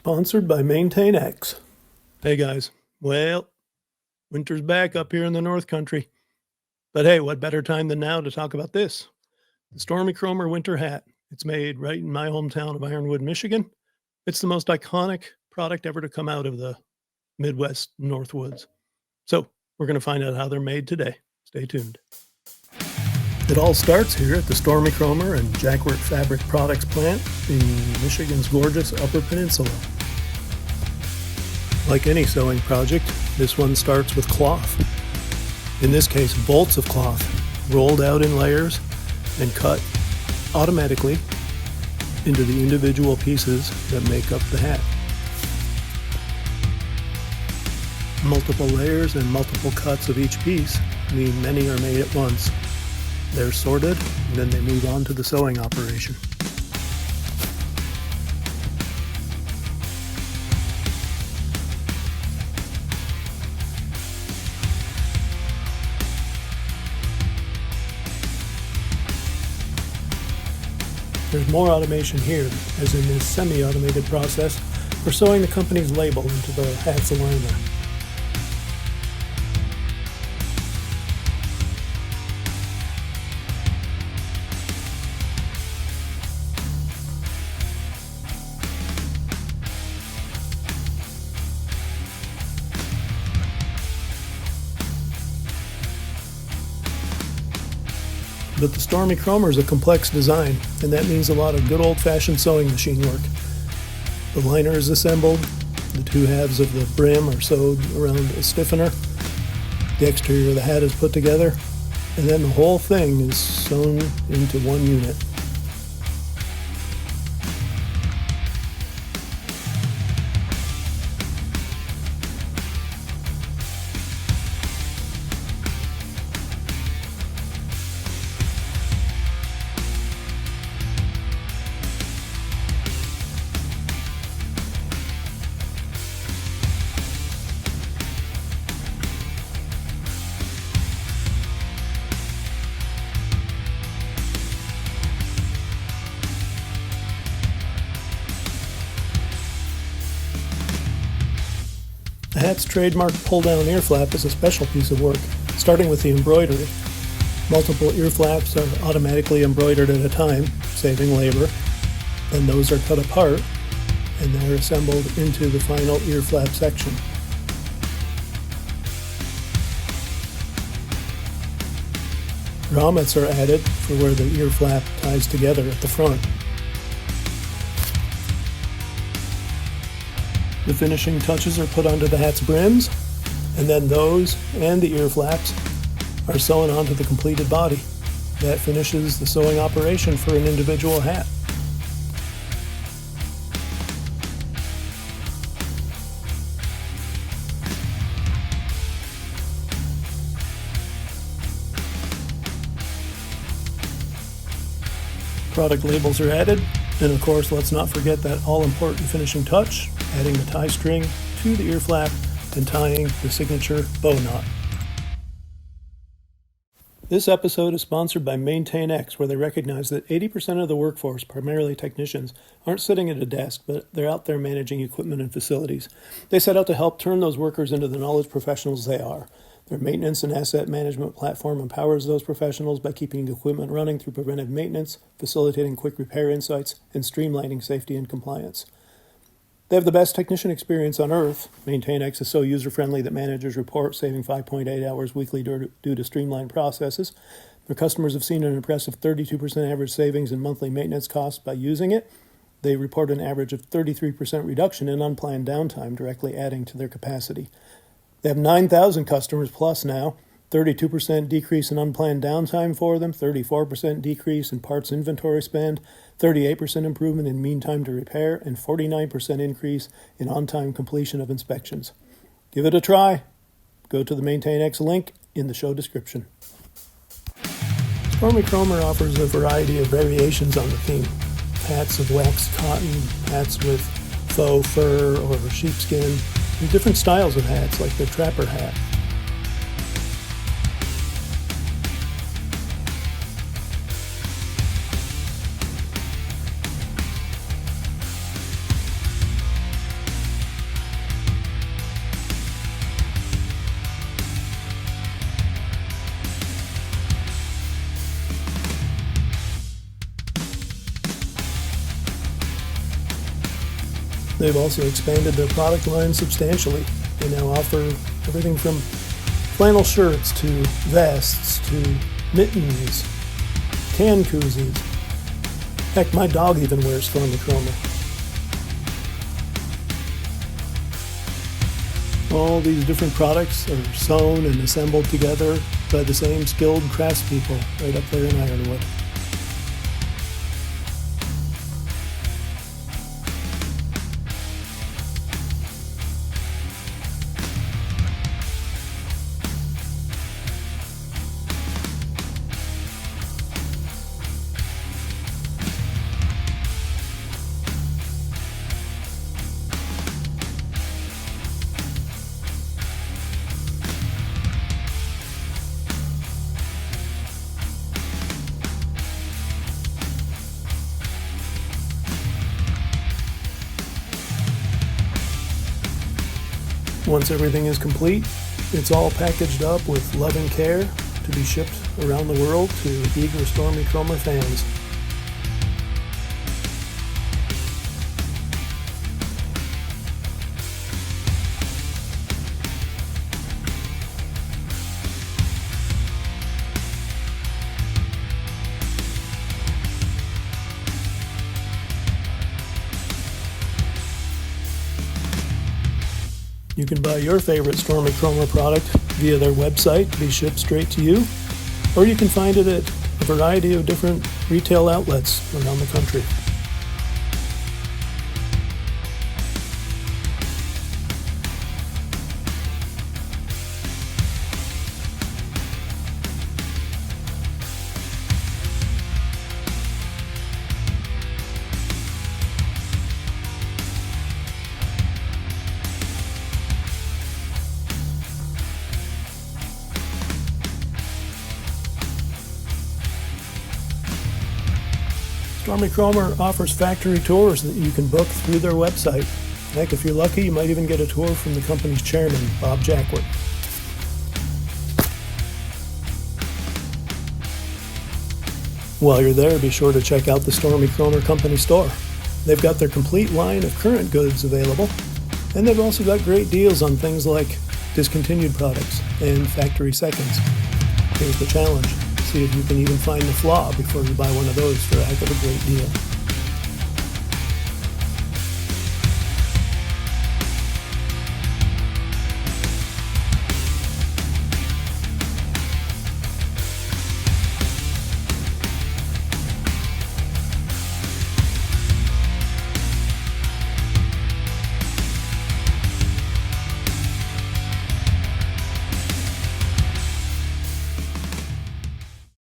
Sponsored by MaintainX. Hey guys, well, winter's back up here in the North Country. But hey, what better time than now to talk about this? The Stormy Kromer winter hat. It's made right in my hometown of Ironwood, Michigan. It's the most iconic product ever to come out of the Midwest Northwoods. So we're going to find out how they're made today. Stay tuned. It all starts here at the Stormy Kromer and Jackwork Fabric Products plant in Michigan's gorgeous Upper Peninsula. Like any sewing project, this one starts with cloth. In this case, bolts of cloth, rolled out in layers and cut automatically into the individual pieces that make up the hat. Multiple layers and multiple cuts of each piece mean many are made at once. They're sorted, and then they move on to the sewing operation. There's more automation here, as in this semi-automated process for sewing the company's label into the hat's aligner. But the Stormy Kromer is a complex design, and that means a lot of good old-fashioned sewing machine work. The liner is assembled, the two halves of the brim are sewed around a stiffener, the exterior of the hat is put together, and then the whole thing is sewn into one unit. The hat's trademark pull-down ear flap is a special piece of work, starting with the embroidery. Multiple ear flaps are automatically embroidered at a time, saving labor. Then those are cut apart, and they're assembled into the final ear flap section. Grommets are added for where the ear flap ties together at the front. The finishing touches are put onto the hat's brims, and then those and the ear flaps are sewn onto the completed body. That finishes the sewing operation for an individual hat. Product labels are added, and of course, let's not forget that all-important finishing touch, adding the tie string to the ear flap and tying the signature bow knot. This episode is sponsored by MaintainX, where they recognize that 80% of the workforce, primarily technicians, aren't sitting at a desk, but they're out there managing equipment and facilities. They set out to help turn those workers into the knowledge professionals they are. Their maintenance and asset management platform empowers those professionals by keeping equipment running through preventive maintenance, facilitating quick repair insights, and streamlining safety and compliance. They have the best technician experience on earth. MaintainX is so user-friendly that managers report saving 5.8 hours weekly due to streamlined processes. Their customers have seen an impressive 32% average savings in monthly maintenance costs by using it. They report an average of 33% reduction in unplanned downtime, directly adding to their capacity. They have 9,000 customers plus now, 32% decrease in unplanned downtime for them, 34% decrease in parts inventory spend, 38% improvement in mean time to repair, and 49% increase in on-time completion of inspections. Give it a try. Go to the MaintainX link in the show description. Stormy Kromer offers a variety of variations on the theme. Hats of waxed cotton, hats with faux fur or sheepskin, and different styles of hats like the trapper hat. They've also expanded their product line substantially. They now offer everything from flannel shirts to vests to mittens, can koozies. Heck, my dog even wears Stormy Kromer. All these different products are sewn and assembled together by the same skilled craftspeople right up there in Ironwood. Once everything is complete, it's all packaged up with love and care to be shipped around the world to eager Stormy Kromer fans. You can buy your favorite Stormy Kromer product via their website to be shipped straight to you, or you can find it at a variety of different retail outlets around the country. Stormy Kromer offers factory tours that you can book through their website. Heck, if you're lucky, you might even get a tour from the company's chairman, Bob Jackworth. While you're there, be sure to check out the Stormy Kromer Company store. They've got their complete line of current goods available, and they've also got great deals on things like discontinued products and factory seconds. Here's the challenge. See if you can even find the flaw before you buy one of those for a heck of a great deal.